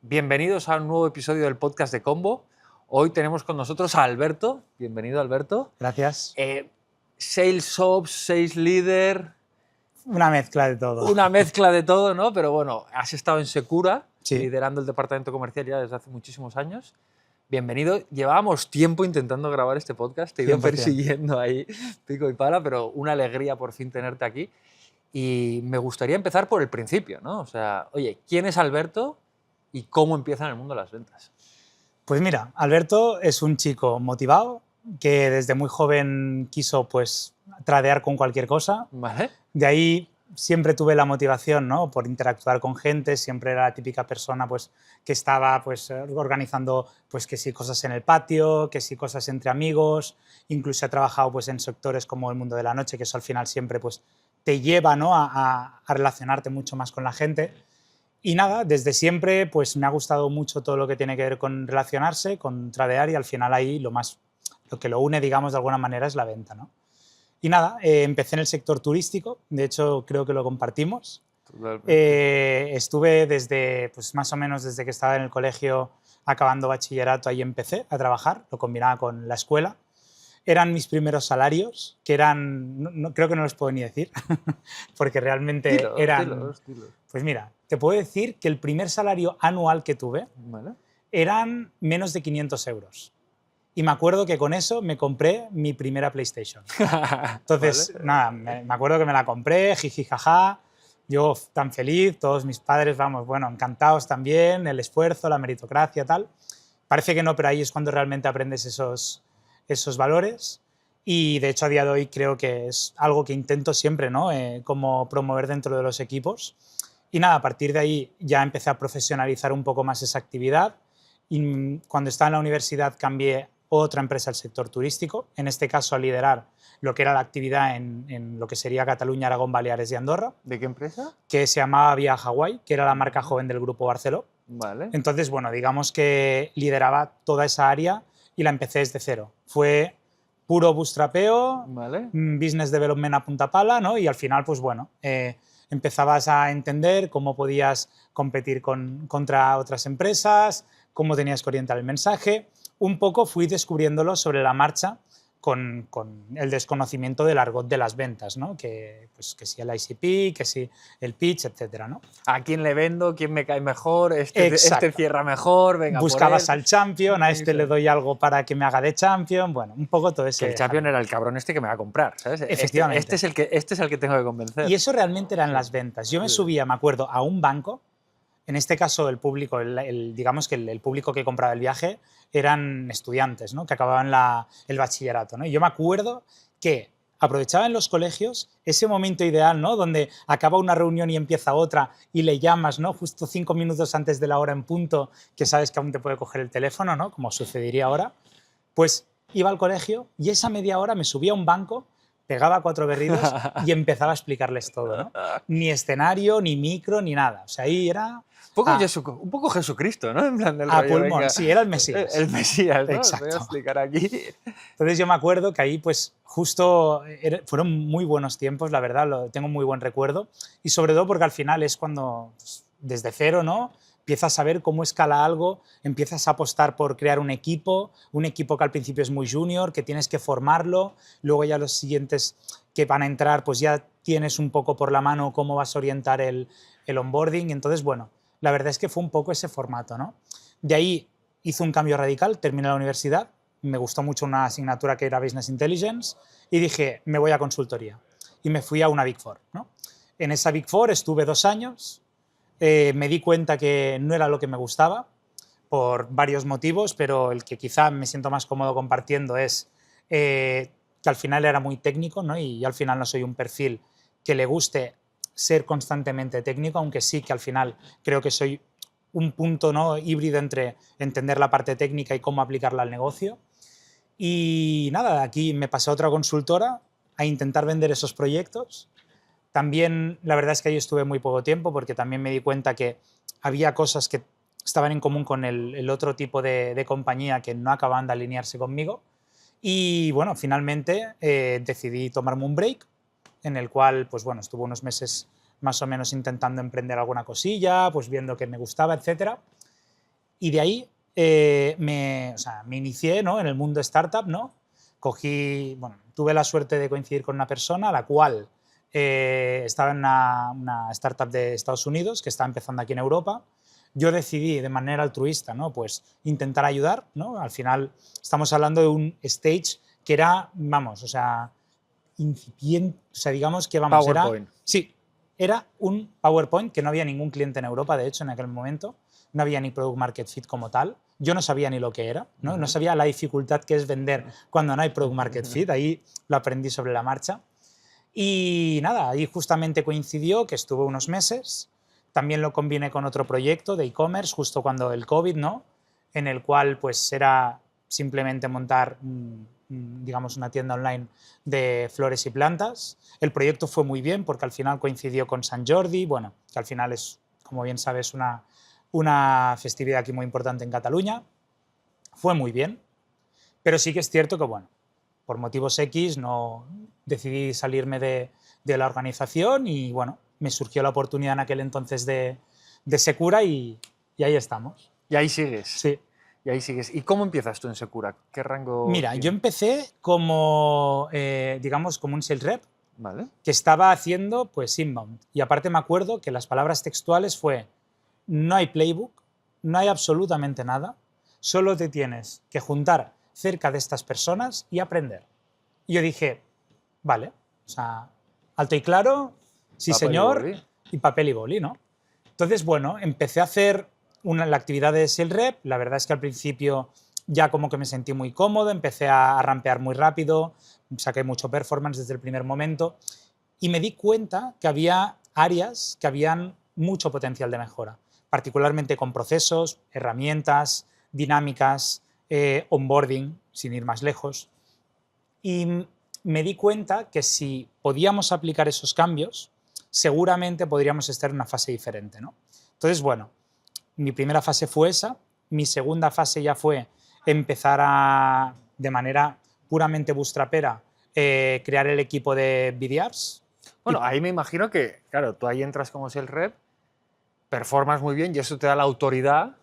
Bienvenidos a un nuevo episodio del podcast de Combo. Hoy tenemos con nosotros a Alberto. Bienvenido, Alberto. Gracias. Sales Ops, Sales Leader. Una mezcla de todo. Una mezcla de todo, ¿no? Pero bueno, has estado en Secura, Sí. liderando el departamento comercial ya desde hace muchísimos años. Bienvenido. Llevábamos tiempo intentando grabar este podcast, te he ido 100%. persiguiendo ahí pico y pala, pero una alegría por fin tenerte aquí. Y me gustaría empezar por el principio, ¿no? O sea, oye, ¿quién es Alberto y cómo empieza en el mundo de las ventas? Pues mira, Alberto es un chico motivado que desde muy joven quiso pues tradear con cualquier cosa. ¿Vale? De ahí siempre tuve la motivación, ¿no? Por interactuar con gente, siempre era la típica persona pues que estaba pues organizando pues que sí cosas en el patio, que sí cosas entre amigos, incluso he trabajado pues en sectores como el mundo de la noche, que eso al final siempre pues te lleva, ¿no? a relacionarte mucho más con la gente. Y nada, desde siempre pues me ha gustado mucho todo lo que tiene que ver con relacionarse, con tradear, y al final ahí lo que lo une, digamos, de alguna manera es la venta, ¿no? Y nada, empecé en el sector turístico, de hecho creo que lo compartimos. Estuve desde, pues más o menos desde que estaba en el colegio acabando bachillerato, ahí empecé a trabajar, lo combinaba con la escuela. Eran mis primeros salarios, que eran, creo que no los puedo ni decir, porque realmente eran... Dilos. Pues mira, te puedo decir que el primer salario anual que tuve ¿Vale? eran menos de 500 euros. Y me acuerdo que con eso me compré mi primera PlayStation. Entonces, ¿Vale? nada, me acuerdo que me la compré, jiji, jaja, yo tan feliz, todos mis padres, vamos, bueno, encantados también, el esfuerzo, la meritocracia, tal. Parece que no, pero ahí es cuando realmente aprendes esos valores. Y de hecho a día de hoy creo que es algo que intento siempre, ¿no? Como promover dentro de los equipos. Y nada, a partir de ahí ya empecé a profesionalizar un poco más esa actividad. Y cuando estaba en la universidad cambié otra empresa al sector turístico, en este caso a liderar lo que era la actividad en lo que sería Cataluña, Aragón, Baleares y Andorra, ¿De qué empresa? que se llamaba Via Hawaii, que era la marca joven del grupo Barceló. Vale. Entonces, bueno, digamos que lideraba toda esa área y la empecé desde cero. Fue puro bootstrapeo, Vale. business development a punta pala, ¿no? Y al final, pues bueno, empezabas a entender cómo podías competir contra otras empresas, cómo tenías que orientar el mensaje. Un poco fui descubriéndolo sobre la marcha con el desconocimiento del argot de las ventas, ¿no? Que si el ICP, que si el pitch, etcétera, ¿no? ¿A quién le vendo? ¿Quién me cae mejor? Este cierra mejor, venga. Buscabas por él. al champion, a este le doy algo para que me haga de champion, bueno, un poco todo ese... Que el champion era el cabrón este que me va a comprar, ¿sabes? Efectivamente. Este es el que tengo que convencer. Y eso realmente eran las ventas. Yo me subía, me acuerdo, a un banco, en este caso el público, digamos que el público que compraba el viaje eran estudiantes, ¿no? Que acababan el bachillerato, ¿no? Y yo me acuerdo que aprovechaba en los colegios ese momento ideal, ¿no? Donde acaba una reunión y empieza otra y le llamas, ¿no? Justo 5 minutos antes de la hora en punto, que sabes que aún te puede coger el teléfono, ¿no? Como sucedería ahora. Pues iba al colegio y esa media hora me subía a un banco, pegaba 4 berridos y empezaba a explicarles todo, ¿no? Ni escenario, ni micro, ni nada. O sea, ahí era... Un poco Jesucristo, ¿no? En plan del a rollo, pulmón, venga. sí, era el Mesías. El Mesías, ¿no? Exacto. Voy a explicar aquí. Entonces yo me acuerdo que ahí pues justo fueron muy buenos tiempos, la verdad, tengo muy buen recuerdo, y sobre todo porque al final es cuando pues, desde cero, ¿no? Empiezas a ver cómo escala algo, empiezas a apostar por crear un equipo que al principio es muy junior, que tienes que formarlo, luego ya los siguientes que van a entrar pues ya tienes un poco por la mano cómo vas a orientar el onboarding. Entonces, bueno, la verdad es que fue un poco ese formato, ¿no? De ahí hice un cambio radical, terminé la universidad, me gustó mucho una asignatura que era Business Intelligence y dije, me voy a consultoría. Y me fui a una Big Four, ¿no? En esa Big Four estuve 2 años, me di cuenta que no era lo que me gustaba por varios motivos, pero el que quizá me siento más cómodo compartiendo es que al final era muy técnico, ¿no? Y al final no soy un perfil que le guste ser constantemente técnico, aunque sí que al final creo que soy un punto, ¿no? híbrido entre entender la parte técnica y cómo aplicarla al negocio. Y nada, aquí me pasé a otra consultora a intentar vender esos proyectos. También la verdad es que ahí estuve muy poco tiempo porque también me di cuenta que había cosas que estaban en común con el otro tipo de compañía que no acababan de alinearse conmigo. Y bueno, finalmente decidí tomarme un break en el cual, pues bueno, estuve unos meses más o menos intentando emprender alguna cosilla, pues viendo que me gustaba, etcétera. Y de ahí o sea, me inicié, ¿no?, en el mundo startup, ¿no? Tuve la suerte de coincidir con una persona, la cual estaba en una startup de Estados Unidos que estaba empezando aquí en Europa. Yo decidí de manera altruista, ¿no?, pues intentar ayudar, ¿no? Al final estamos hablando de un stage que era, vamos, o sea, incipiente, o sea, digamos que, vamos, PowerPoint. era un PowerPoint, que no había ningún cliente en Europa, de hecho, en aquel momento. No había ni Product Market Fit como tal. Yo no sabía ni lo que era, ¿no? No sabía la dificultad que es vender cuando no hay Product Market Fit. Ahí lo aprendí sobre la marcha. Y nada, ahí justamente coincidió que estuve unos meses. También lo combiné con otro proyecto de e-commerce, justo cuando el COVID, ¿no?, en el cual pues era simplemente montar, digamos, una tienda online de flores y plantas. El proyecto fue muy bien porque al final coincidió con Sant Jordi, bueno, que al final es, como bien sabes, una festividad aquí muy importante en Cataluña. Fue muy bien, pero sí que es cierto que, bueno, por motivos X no decidí salirme de la organización y, bueno, me surgió la oportunidad en aquel entonces de Secura y ahí estamos. Y ahí sigues. Sí. Y ahí sigues. ¿Y cómo empiezas tú en Secura? ¿Qué rango Mira, tienes? yo empecé como, digamos, como un sales rep, Vale. que estaba haciendo pues inbound. Y aparte me acuerdo que las palabras textuales fue: no hay playbook, no hay absolutamente nada, solo te tienes que juntar cerca de estas personas y aprender. Y yo dije, vale, o sea, alto y claro, sí Papel y señor, boli. y papel y boli, ¿no? Entonces, bueno, empecé a hacer la actividad de sales rep. La verdad es que al principio ya como que me sentí muy cómodo, empecé a rampear muy rápido, saqué mucho performance desde el primer momento y me di cuenta que había áreas que habían mucho potencial de mejora, particularmente con procesos, herramientas, dinámicas, onboarding, sin ir más lejos. Y me di cuenta que si podíamos aplicar esos cambios, seguramente podríamos estar en una fase diferente, ¿no? Entonces, bueno, mi primera fase fue esa. Mi segunda fase ya fue empezar a, de manera puramente bootstrapera, crear el equipo de BDRs. Bueno, ahí me imagino que, claro, tú ahí entras como sales rep, performas muy bien y eso te da la autoridad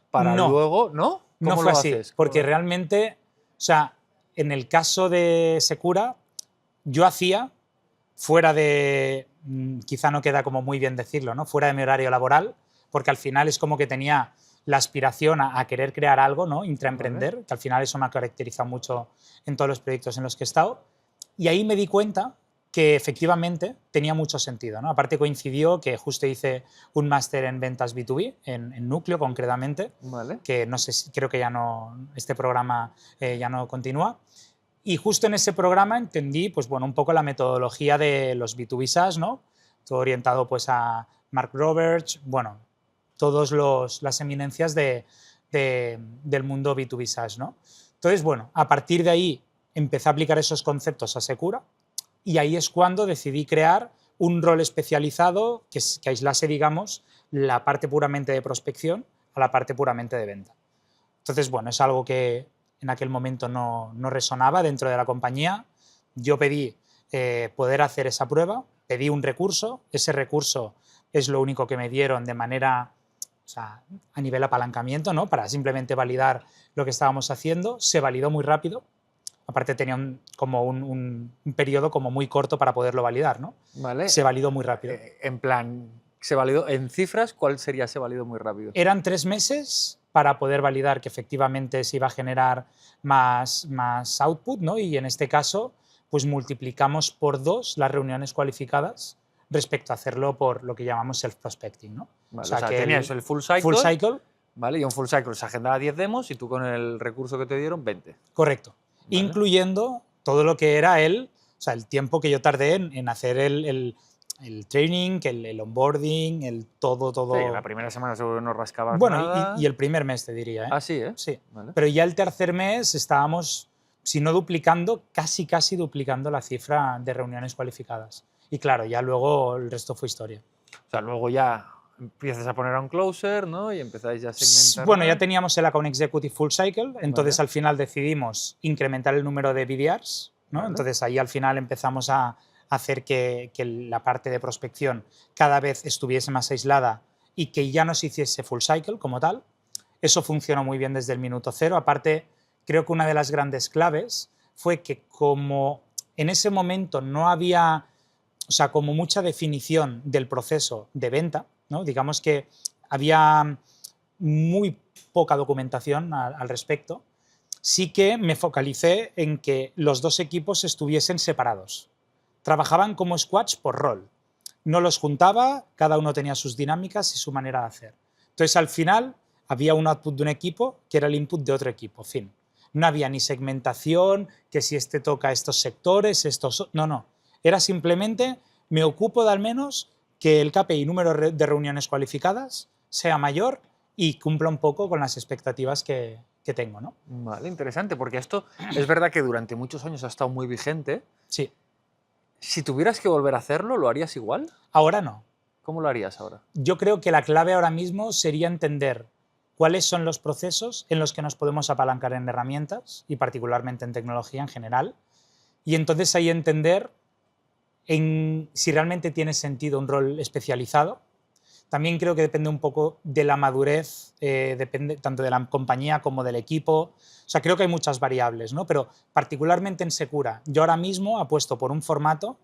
para No, luego, ¿no? no ¿Cómo fue lo así, haces? porque realmente, o sea, en el caso de Secura, yo hacía, fuera de, quizá no queda como muy bien decirlo, ¿no?, fuera de mi horario laboral, porque al final es como que tenía la aspiración a querer crear algo, ¿no?, intraemprender, Vale. que al final eso me ha caracterizado mucho en todos los proyectos en los que he estado. Y ahí me di cuenta que efectivamente tenía mucho sentido, ¿no? Aparte coincidió que justo hice un máster en ventas B2B, en Núcleo concretamente, Vale. que no sé si, creo que ya no, este programa ya no continúa. Y justo en ese programa entendí, pues bueno, un poco la metodología de los B2B SaaS, ¿no? Todo orientado pues a Mark Roberts, bueno, todas las eminencias del mundo B2B SaaS, ¿no? Entonces, bueno, a partir de ahí empecé a aplicar esos conceptos a Secura y ahí es cuando decidí crear un rol especializado que aislase, digamos, la parte puramente de prospección a la parte puramente de venta. Entonces, bueno, es algo que en aquel momento no resonaba dentro de la compañía. Yo pedí poder hacer esa prueba, pedí un recurso, ese recurso es lo único que me dieron de manera, o sea, a nivel apalancamiento, ¿no?, para simplemente validar lo que estábamos haciendo. Se validó muy rápido, aparte tenía un periodo como muy corto para poderlo validar, ¿no? Vale. Se validó muy rápido. En plan, se validó en cifras, ¿cuál sería ese válido muy rápido? Eran 3 meses para poder validar que efectivamente se iba a generar más output, ¿no? Y en este caso, pues multiplicamos por 2 las reuniones cualificadas respecto a hacerlo por lo que llamamos self-prospecting, ¿no? Vale, O sea, que tenías el full cycle. full cycle, Vale, y un full cycle se agendaba 10 demos y tú con el recurso que te dieron 20. correcto, Vale. incluyendo todo lo que era o sea, el tiempo que yo tardé en hacer el training, el onboarding, el todo. Sí, la primera semana seguro que no rascabas Bueno, nada. y el primer mes, te diría, ¿eh? Ah, sí, ¿eh? Sí. Vale. Pero ya el tercer mes estábamos, si no duplicando, casi duplicando la cifra de reuniones cualificadas. Y claro, ya luego el resto fue historia. O sea, luego ya empiezas a poner a un closer, ¿no? Y empezáis ya a segmentar. Bueno, ya teníamos el Account Executive Full Cycle, entonces Vale. al final decidimos incrementar el número de BDRs, ¿no? Vale. Entonces ahí al final empezamos a hacer que la parte de prospección cada vez estuviese más aislada y que ya no se hiciese full cycle como tal. Eso funcionó muy bien desde el minuto cero. Aparte, creo que una de las grandes claves fue que como en ese momento no había, o sea, como mucha definición del proceso de venta, ¿no? Digamos que había muy poca documentación al respecto, sí que me focalicé en que los dos equipos estuviesen separados. Trabajaban como squads por rol. No los juntaba, cada uno tenía sus dinámicas y su manera de hacer. Entonces, al final, había un output de un equipo que era el input de otro equipo, fin. No había ni segmentación, que si este toca estos sectores, estos... No, no. Era simplemente, me ocupo de al menos que el KPI, número de reuniones cualificadas, sea mayor y cumpla un poco con las expectativas que tengo, ¿no? Vale, interesante, porque esto es verdad que durante muchos años ha estado muy vigente. Sí. Si tuvieras que volver a hacerlo, ¿lo harías igual? Ahora no. ¿Cómo lo harías ahora? Yo creo que la clave ahora mismo sería entender cuáles son los procesos en los que nos podemos apalancar en herramientas y particularmente en tecnología en general, y entonces ahí entender si realmente tiene sentido un rol especializado. También creo que depende un poco de la madurez, depende tanto de la compañía como del equipo. O sea, creo que hay muchas variables, ¿no? Pero particularmente en Secura, yo ahora mismo apuesto por un formato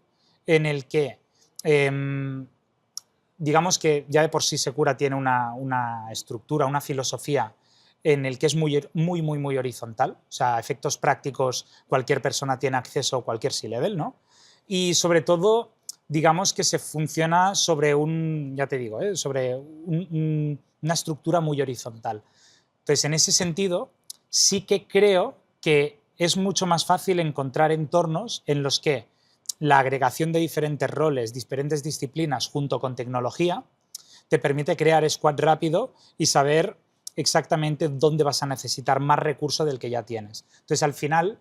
en el que, digamos que ya de por sí Secura tiene una estructura, una filosofía en el que es muy horizontal. O sea, a efectos prácticos, cualquier persona tiene acceso a cualquier C-level, ¿no? Y sobre todo, digamos que se funciona sobre ya te digo, sobre una estructura muy horizontal. Entonces, en ese sentido, sí que creo que es mucho más fácil encontrar entornos en los que la agregación de diferentes roles, diferentes disciplinas junto con tecnología, te permite crear squad rápido y saber exactamente dónde vas a necesitar más recurso del que ya tienes. Entonces, al final,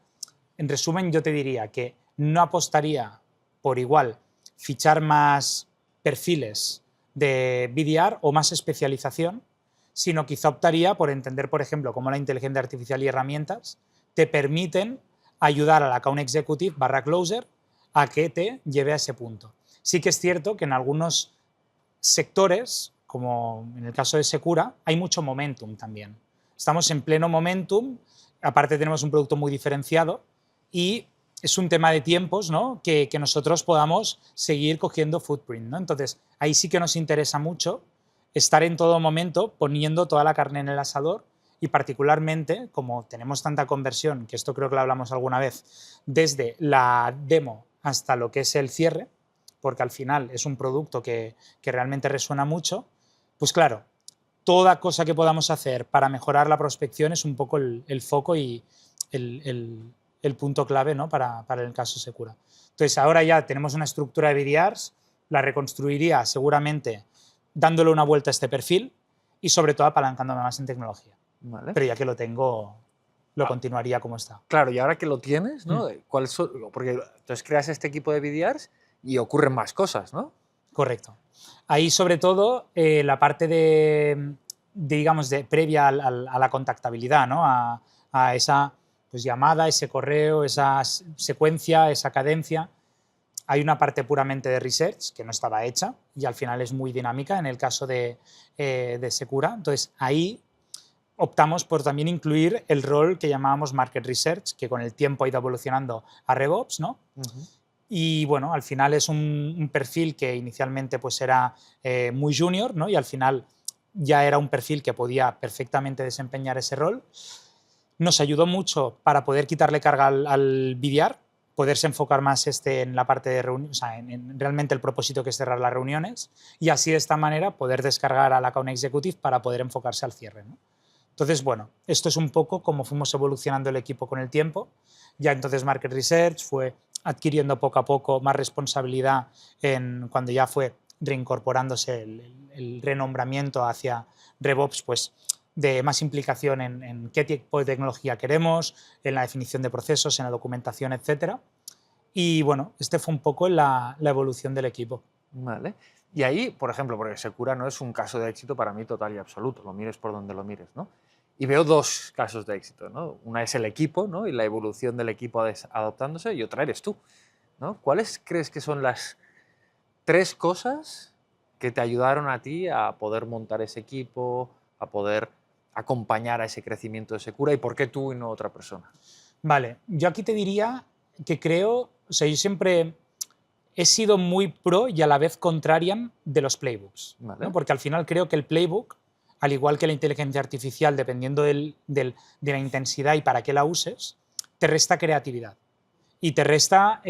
en resumen, yo te diría que no apostaría por igual fichar más perfiles de BDR o más especialización, sino quizá optaría por entender, por ejemplo, cómo la inteligencia artificial y herramientas te permiten ayudar al account executive / closer a que te lleve a ese punto. Sí que es cierto que en algunos sectores, como en el caso de Secura, hay mucho momentum también. Estamos en pleno momentum, aparte tenemos un producto muy diferenciado y es un tema de tiempos, ¿no? que nosotros podamos seguir cogiendo footprint, ¿no? Entonces, ahí sí que nos interesa mucho estar en todo momento poniendo toda la carne en el asador y particularmente, como tenemos tanta conversión, que esto creo que lo hablamos alguna vez, desde la demo hasta lo que es el cierre, porque al final es un producto que realmente resuena mucho, pues claro, toda cosa que podamos hacer para mejorar la prospección es un poco el foco y el punto clave, ¿no? para el caso Secura. Entonces, ahora ya tenemos una estructura de BDRs, la reconstruiría seguramente dándole una vuelta a este perfil y sobre todo apalancándome más en tecnología. Vale. Pero ya que lo tengo, lo continuaría como está. Claro, y ahora que lo tienes, ¿no? Porque entonces creas este equipo de BDRs y ocurren más cosas, ¿no? Correcto. Ahí, sobre todo, la parte digamos, previa a la contactabilidad, ¿no? A esa pues, llamada, ese correo, esa secuencia, esa cadencia. Hay una parte puramente de research que no estaba hecha y al final es muy dinámica en el caso de Secura. Entonces, ahí optamos por también incluir el rol que llamábamos Market Research, que con el tiempo ha ido evolucionando a RevOps, ¿no? Y bueno, al final es un perfil que inicialmente pues era muy junior, ¿no? Y al final ya era un perfil que podía perfectamente desempeñar ese rol. Nos ayudó mucho para poder quitarle carga al BDR, poderse enfocar más en la parte de reuniones, o sea, en realmente el propósito que es cerrar las reuniones y así de esta manera poder descargar al account executive para poder enfocarse al cierre, ¿no? Entonces, bueno, esto es un poco cómo fuimos evolucionando el equipo con el tiempo. Ya entonces Market Research fue adquiriendo poco a poco más responsabilidad cuando ya fue reincorporándose el renombramiento hacia RevOps, pues de más implicación en qué tipo de tecnología queremos, en la definición de procesos, en la documentación, etc. Y bueno, este fue un poco la evolución del equipo. Vale. Y ahí, por ejemplo, porque Secura no es un caso de éxito para mí total y absoluto, lo mires por donde lo mires, ¿no? Y veo dos casos de éxito, ¿no? Una es el equipo, ¿no? Y la evolución del equipo adoptándose, y otra eres tú, ¿no? ¿Cuáles crees que son las 3 cosas que te ayudaron a ti a poder montar ese equipo, a poder acompañar a ese crecimiento de Secura y por qué tú y no otra persona? Vale, yo aquí te diría que creo, o sea, yo siempre he sido muy pro y a la vez contrarian de los playbooks, Vale. ¿no? Porque al final creo que el playbook, al igual que la inteligencia artificial, dependiendo de la intensidad y para qué la uses, te resta creatividad y te resta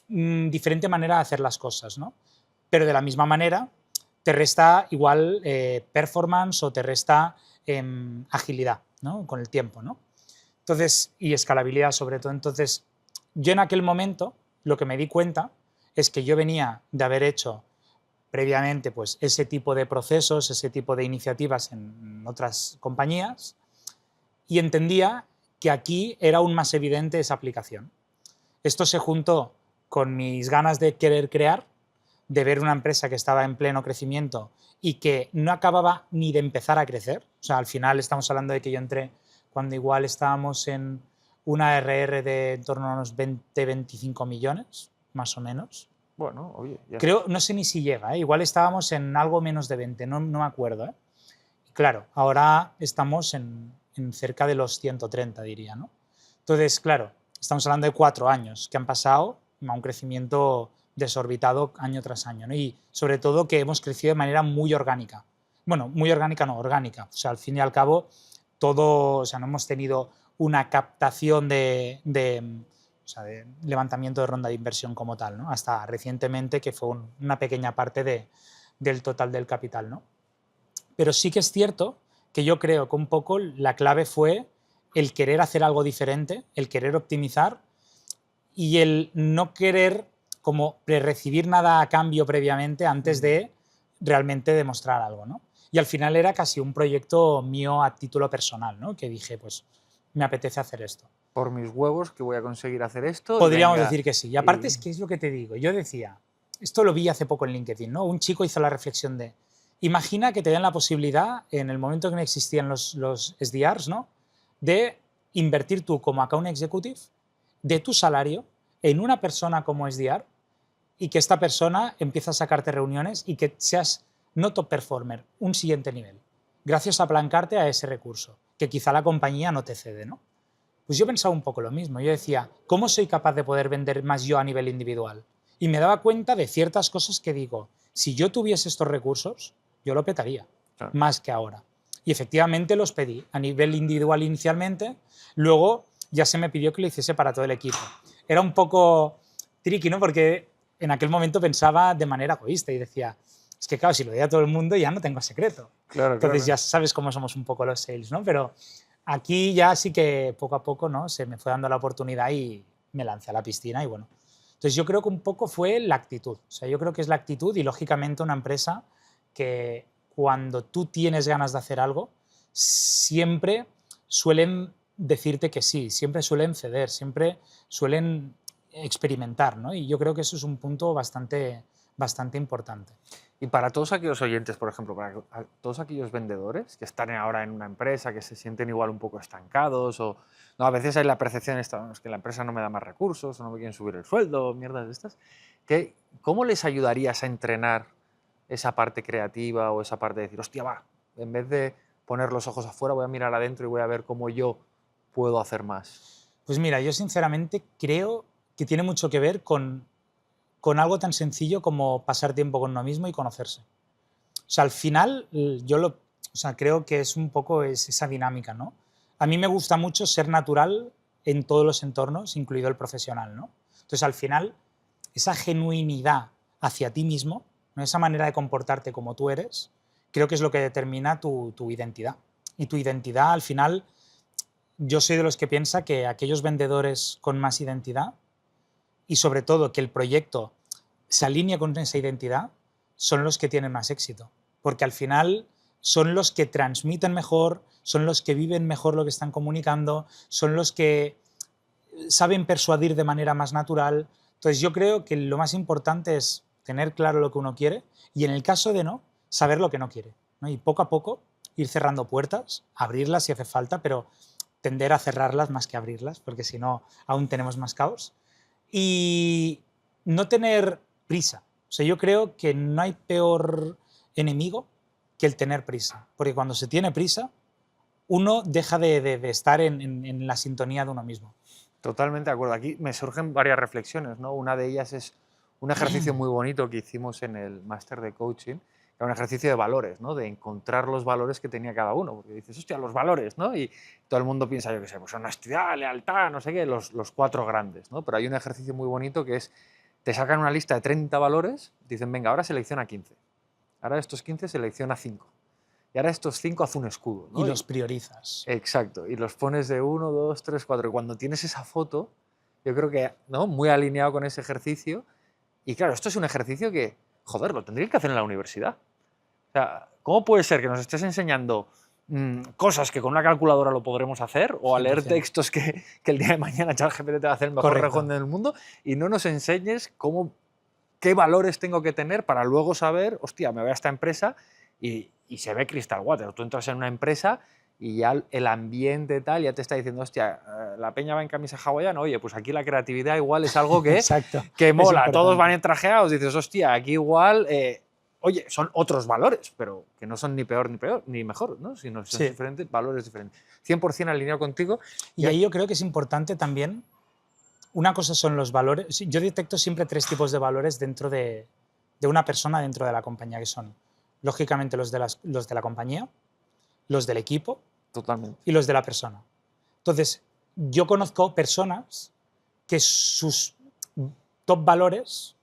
diferente manera de hacer las cosas, ¿no? Pero de la misma manera te resta igual performance o te resta agilidad, ¿no? Con el tiempo, ¿no? Entonces, y escalabilidad sobre todo. Entonces, yo en aquel momento lo que me di cuenta es que yo venía de haber hecho previamente pues, ese tipo de procesos, ese tipo de iniciativas en otras compañías y entendía que aquí era aún más evidente esa aplicación. Esto se juntó con mis ganas de querer crear, de ver una empresa que estaba en pleno crecimiento y que no acababa ni de empezar a crecer. O sea, al final estamos hablando de que yo entré cuando igual estábamos en una RR de en torno a unos 20-25 millones, más o menos. Bueno, oye, ya Creo, no sé ni si llega, igual estábamos en algo menos de 20, no me acuerdo. Claro, ahora estamos en cerca de los 130, diría, ¿no? Entonces, claro, estamos hablando de 4 años que han pasado a un crecimiento desorbitado año tras año, ¿no? Y sobre todo que hemos crecido de manera muy orgánica. Bueno, muy orgánica no, orgánica. O sea, al fin y al cabo, todo, o sea, no hemos tenido una captación de levantamiento de ronda de inversión como tal, ¿no? Hasta recientemente, que fue una pequeña parte del total del capital, ¿no? Pero sí que es cierto que yo creo que un poco la clave fue el querer hacer algo diferente, el querer optimizar y el no querer como recibir nada a cambio previamente antes de realmente demostrar algo, ¿no? Y al final era casi un proyecto mío a título personal, ¿no? Que dije, pues me apetece hacer esto. Por mis huevos que voy a conseguir hacer esto. Podríamos decir que sí. Y aparte es que es lo que te digo. Yo decía, esto lo vi hace poco en LinkedIn, ¿no? Un chico hizo la reflexión de, imagina que te den la posibilidad, en el momento que no existían los SDRs, ¿no? De invertir tú como account executive de tu salario en una persona como SDR y que esta persona empiece a sacarte reuniones y que seas no top performer, un siguiente nivel, gracias a aplancarte a ese recurso, que quizá la compañía no te cede, ¿no? Pues yo pensaba un poco lo mismo. Yo decía, ¿cómo soy capaz de poder vender más yo a nivel individual? Y me daba cuenta de ciertas cosas que digo, si yo tuviese estos recursos, yo lo petaría, Claro. más que ahora. Y efectivamente los pedí a nivel individual inicialmente, luego ya se me pidió que lo hiciese para todo el equipo. Era un poco tricky, ¿no? Porque en aquel momento pensaba de manera egoísta y decía, es que claro, si lo doy a todo el mundo ya no tengo secreto. Claro, Entonces claro. ya sabes cómo somos un poco los sales, ¿no? Pero aquí ya sí que poco a poco, ¿no? Se me fue dando la oportunidad y me lancé a la piscina y bueno. Entonces yo creo que un poco fue la actitud. O sea, yo creo que es la actitud y lógicamente una empresa que cuando tú tienes ganas de hacer algo, siempre suelen decirte que sí, siempre suelen ceder, siempre suelen experimentar, ¿no? Y yo creo que eso es un punto bastante importante. Y para todos aquellos oyentes, por ejemplo, para todos aquellos vendedores que están ahora en una empresa, que se sienten igual un poco estancados o no, a veces hay la percepción esta, es que la empresa no me da más recursos o no me quieren subir el sueldo, mierdas de estas, ¿cómo les ayudarías a entrenar esa parte creativa o esa parte de decir, hostia, va, en vez de poner los ojos afuera voy a mirar adentro y voy a ver cómo yo puedo hacer más? Pues mira, yo sinceramente creo que tiene mucho que ver con algo tan sencillo como pasar tiempo con uno mismo y conocerse. O sea, al final yo creo que es un poco esa dinámica, ¿no? A mí me gusta mucho ser natural en todos los entornos, incluido el profesional, ¿no? Entonces, al final, esa genuinidad hacia ti mismo, ¿no? Esa manera de comportarte como tú eres, creo que es lo que determina tu identidad. Y tu identidad, al final, yo soy de los que piensa que aquellos vendedores con más identidad y sobre todo que el proyecto se alinea con esa identidad, son los que tienen más éxito. Porque al final son los que transmiten mejor, son los que viven mejor lo que están comunicando, son los que saben persuadir de manera más natural. Entonces yo creo que lo más importante es tener claro lo que uno quiere y en el caso de no, saber lo que no quiere, ¿no? Y poco a poco ir cerrando puertas, abrirlas si hace falta, pero tender a cerrarlas más que abrirlas, porque si no aún tenemos más caos. Y no tener prisa. O sea, yo creo que no hay peor enemigo que el tener prisa. Porque cuando se tiene prisa, uno deja de estar en la sintonía de uno mismo. Totalmente de acuerdo. Aquí me surgen varias reflexiones, ¿no? Una de ellas es un ejercicio muy bonito que hicimos en el máster de coaching, que era un ejercicio de valores, ¿no? De encontrar los valores que tenía cada uno. Porque dices, hostia, los valores, ¿no? Y todo el mundo piensa, yo qué sé, pues honestidad, lealtad, no sé qué, los cuatro grandes, ¿no? Pero hay un ejercicio muy bonito que es, te sacan una lista de 30 valores, dicen, venga, ahora selecciona 15. Ahora de estos 15 selecciona 5. Y ahora estos 5 haz un escudo, ¿no? Y los priorizas. Exacto, y los pones de 1, 2, 3, 4. Y cuando tienes esa foto, yo creo que, ¿no? Muy alineado con ese ejercicio. Y claro, esto es un ejercicio que, joder, lo tendría que hacer en la universidad. O sea, ¿cómo puede ser que nos estés enseñando cosas que con una calculadora lo podremos hacer o a leer 100%. textos que el día de mañana ChatGPT te va a hacer el mejor Correcto. rejón del mundo y no nos enseñes qué valores tengo que tener para luego saber, hostia, me voy a esta empresa y se ve Crystal Water. Tú entras en una empresa y ya el ambiente tal ya te está diciendo, hostia, la peña va en camisa hawaiana, oye, pues aquí la creatividad igual es algo que, Exacto. que mola, Es todos van importante. entrajeados, dices, hostia, aquí igual, oye, son otros valores, pero que no son ni peor ni mejor, ¿no? Sino son Sí. diferentes, valores diferentes. 100% alineado contigo. Y ahí yo creo que es importante también, una cosa son los valores, sí, yo detecto siempre 3 tipos de valores dentro de una persona dentro de la compañía, que son, lógicamente, los de la compañía, los del equipo Totalmente. y los de la persona. Entonces, yo conozco personas que sus top valores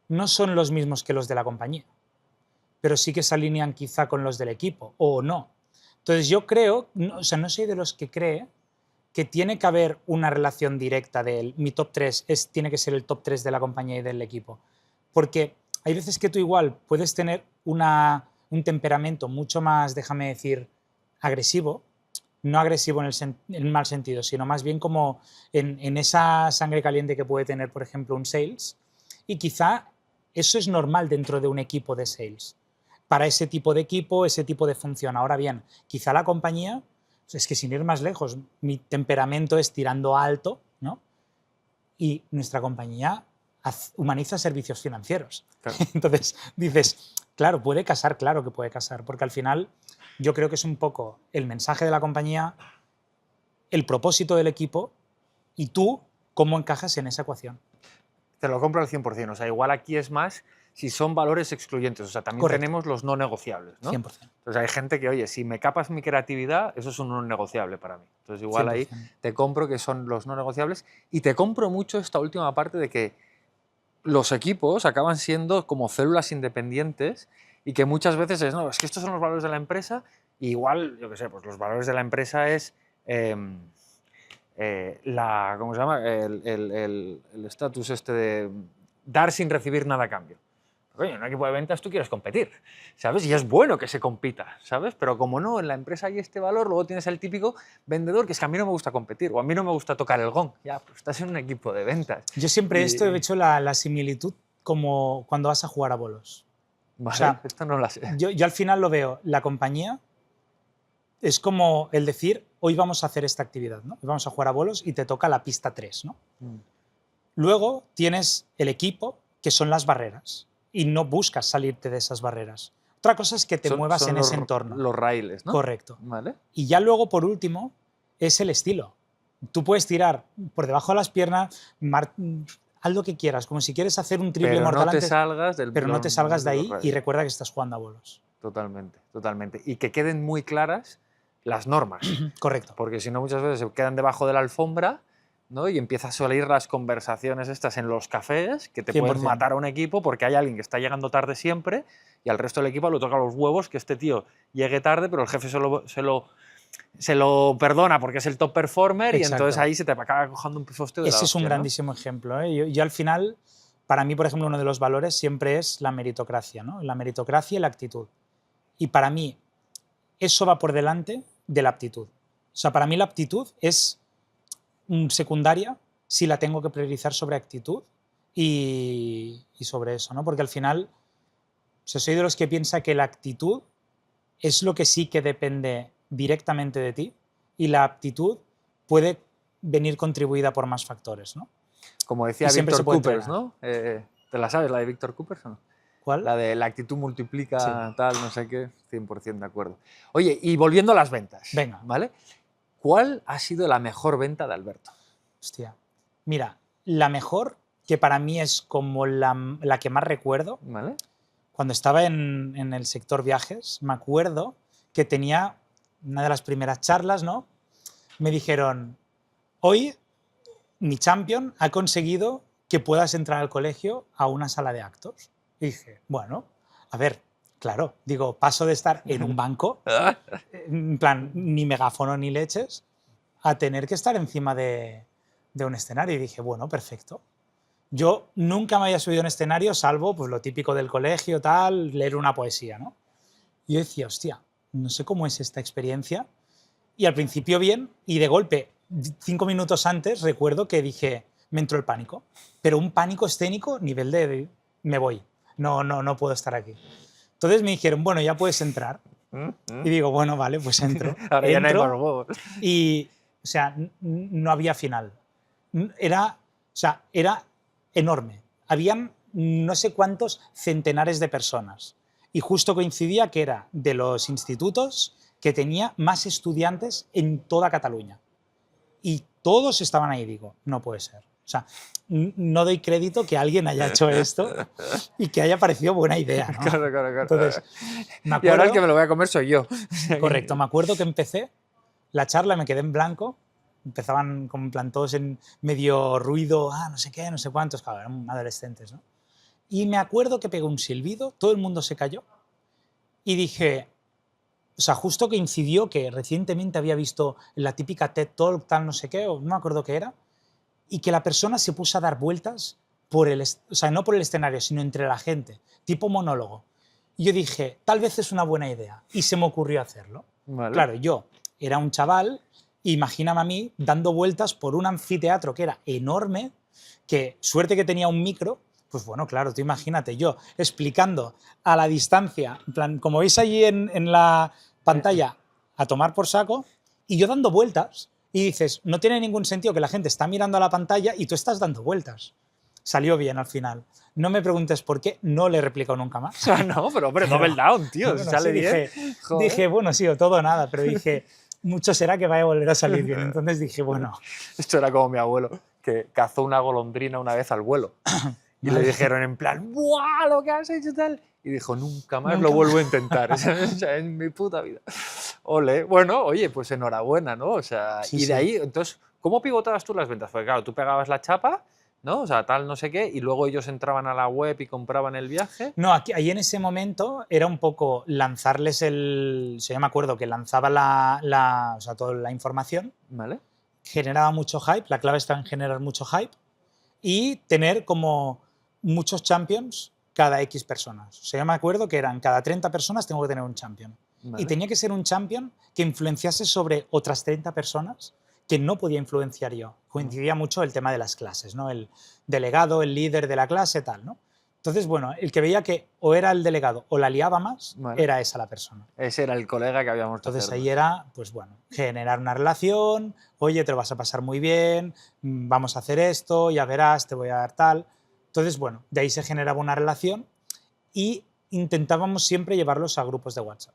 no son los mismos que los de la compañía, pero sí que se alinean quizá con los del equipo, o no. Entonces, yo creo, o sea, no soy de los que cree que tiene que haber una relación directa de mi top 3 tiene que ser el top 3 de la compañía y del equipo. Porque hay veces que tú igual puedes tener un temperamento mucho más, déjame decir, agresivo, no agresivo en el mal sentido, sino más bien como en esa sangre caliente que puede tener, por ejemplo, un sales. Y quizá eso es normal dentro de un equipo de sales. Para ese tipo de equipo, ese tipo de función. Ahora bien, quizá la compañía, es que sin ir más lejos, mi temperamento es tirando alto, ¿no? Y nuestra compañía humaniza servicios financieros. Claro. Entonces dices, claro, puede casar, claro que puede casar, porque al final yo creo que es un poco el mensaje de la compañía, el propósito del equipo y tú cómo encajas en esa ecuación. Te lo compro al 100%. O sea, igual aquí es más si son valores excluyentes. O sea, también Correcto. tenemos los no negociables, ¿no? 100%. Entonces hay gente que, oye, si me capas mi creatividad, eso es un no negociable para mí. Entonces igual 100%. ahí te compro que son los no negociables y te compro mucho esta última parte de que los equipos acaban siendo como células independientes y que muchas veces es, no, es que estos son los valores de la empresa y igual, yo qué sé, pues los valores de la empresa es ¿cómo se llama? El estatus este de dar sin recibir nada a cambio. Coño, en un equipo de ventas tú quieres competir, ¿sabes? Y es bueno que se compita, ¿sabes? Pero como no, en la empresa hay este valor, luego tienes el típico vendedor que es que a mí no me gusta competir o a mí no me gusta tocar el gong. Ya, pues estás en un equipo de ventas. Yo siempre esto he hecho la similitud como cuando vas a jugar a bolos. Vale, O sea, esto no lo sé. yo al final lo veo, la compañía es como el decir, hoy vamos a hacer esta actividad, ¿no? Hoy vamos a jugar a bolos y te toca la pista 3, ¿no? Luego tienes el equipo, que son las barreras, y no buscas salirte de esas barreras. Otra cosa es que te muevas en ese entorno. Los raíles, ¿no? Correcto. Vale. Y ya luego, por último, es el estilo. Tú puedes tirar por debajo de las piernas, haz lo que quieras, como si quieres hacer un triple Pero mortal no te antes, salgas del pero no te salgas de los ahí y raíles. recuerda que estás jugando a bolos. Totalmente, totalmente. Y que queden muy claras las normas. Correcto. Porque si no, muchas veces se quedan debajo de la alfombra, ¿no? Y empiezan a salir las conversaciones estas en los cafés que te 100%. pueden matar a un equipo porque hay alguien que está llegando tarde siempre y al resto del equipo le toca los huevos que este tío llegue tarde, pero el jefe se lo perdona porque es el top performer. Exacto. Y entonces ahí se te acaba cojando un pifosteo de Ese la es un hostia, ¿no? grandísimo ejemplo, ¿eh? Yo al final, para mí, por ejemplo, uno de los valores siempre es la meritocracia, ¿no? La meritocracia y la actitud. Y para mí, eso va por delante de la aptitud. O sea, para mí la aptitud es secundaria si la tengo que priorizar sobre actitud y sobre eso, ¿no? Porque al final, o sea, soy de los que piensa que la actitud es lo que sí que depende directamente de ti y la aptitud puede venir contribuida por más factores, ¿no? Como decía Y siempre se Víctor puede Coopers, entrenar. ¿no? ¿Te la sabes, la de Víctor Coopers o no? ¿Cuál? La de la actitud multiplica, Sí. tal, no sé qué, 100% de acuerdo. Oye, y volviendo a las ventas, Venga. ¿vale? ¿Cuál ha sido la mejor venta de Alberto? Hostia. Mira, la mejor, que para mí es como la que más recuerdo, ¿Vale? cuando estaba en el sector viajes, me acuerdo que tenía una de las primeras charlas, ¿no? Me dijeron, hoy mi champion ha conseguido que puedas entrar al colegio a una sala de actos. Y dije, bueno, a ver, claro, digo, paso de estar en un banco, en plan, ni megáfono ni leches, a tener que estar encima de un escenario. Y dije, bueno, perfecto. Yo nunca me había subido a un escenario, salvo pues, lo típico del colegio, tal, leer una poesía, ¿no? Y yo decía, hostia, no sé cómo es esta experiencia. Y al principio bien, y de golpe, 5 minutos antes, recuerdo que dije, me entró el pánico. Pero un pánico escénico, nivel de me voy, no puedo estar aquí. Entonces me dijeron, bueno, ya puedes entrar. Y digo, bueno, vale, pues entro. Ahora ya no hay más Entro huevos. y, o sea, no había final. Era, o sea, era enorme. Habían no sé cuántos centenares de personas. Y justo coincidía que era de los institutos que tenía más estudiantes en toda Cataluña. Y todos estaban ahí, digo, no puede ser. O sea, no doy crédito que alguien haya hecho esto y que haya parecido buena idea, ¿no? Claro. Entonces, me Y ahora el acuerdo, que me lo voy a comer soy yo. correcto, me acuerdo que empecé la charla, me quedé en blanco, empezaban como en plan todos en medio ruido, no sé qué, no sé cuántos, claro, eran adolescentes, ¿no? Y me acuerdo que pegó un silbido, todo el mundo se cayó y dije, o sea, justo que incidió que recientemente había visto la típica TED Talk, tal no sé qué, o no me acuerdo qué era, y que la persona se puso a dar vueltas por el, o sea, no por el escenario, sino entre la gente, tipo monólogo. Y yo dije, tal vez es una buena idea, y se me ocurrió hacerlo. Vale. Claro, yo era un chaval, imagíname a mí dando vueltas por un anfiteatro que era enorme, que suerte que tenía un micro, pues bueno, claro, tú imagínate yo explicando a la distancia, en plan, como veis allí en la pantalla, a tomar por saco, y yo dando vueltas, y dices, no tiene ningún sentido que la gente está mirando a la pantalla y tú estás dando vueltas. Salió bien al final. No me preguntes por qué, no le he replicado nunca más. No, pero hombre, Double Down, tío. Si Bueno, sale sí, bien. dije, bueno, sí, o todo o nada, pero dije, mucho será que vaya a volver a salir bien. Entonces dije, bueno. Esto era como mi abuelo, que cazó una golondrina una vez al vuelo. Y le dijeron en plan, ¡buah, lo que has hecho tal! Y dijo, nunca más lo vuelvo a intentar. O sea, en mi puta vida. Ole. Bueno, oye, pues enhorabuena, ¿no? O sea, Sí, y de sí. ahí, entonces, ¿cómo pivotabas tú las ventas? Porque claro, tú pegabas la chapa, ¿no? O sea, tal, no sé qué, y luego ellos entraban a la web y compraban el viaje. No, ahí en ese momento era un poco lanzarles el... O sea, yo me acuerdo que lanzaba o sea, toda la información, ¿Vale? generaba mucho hype, la clave está en generar mucho hype, y tener como muchos champions cada X personas. O sea, yo me acuerdo que eran cada 30 personas tengo que tener un champion. Vale. Y tenía que ser un champion que influenciase sobre otras 30 personas que no podía influenciar yo. Coincidía mucho el tema de las clases, ¿no? El delegado, el líder de la clase, tal, ¿no? Entonces, bueno, el que veía que o era el delegado o la liaba más, Vale. era esa la persona. Ese era el colega que habíamos Entonces ahí era, pues bueno, generar una relación, oye, te lo vas a pasar muy bien, vamos a hacer esto, ya verás, te voy a dar tal. Entonces, bueno, de ahí se generaba una relación y intentábamos siempre llevarlos a grupos de WhatsApp.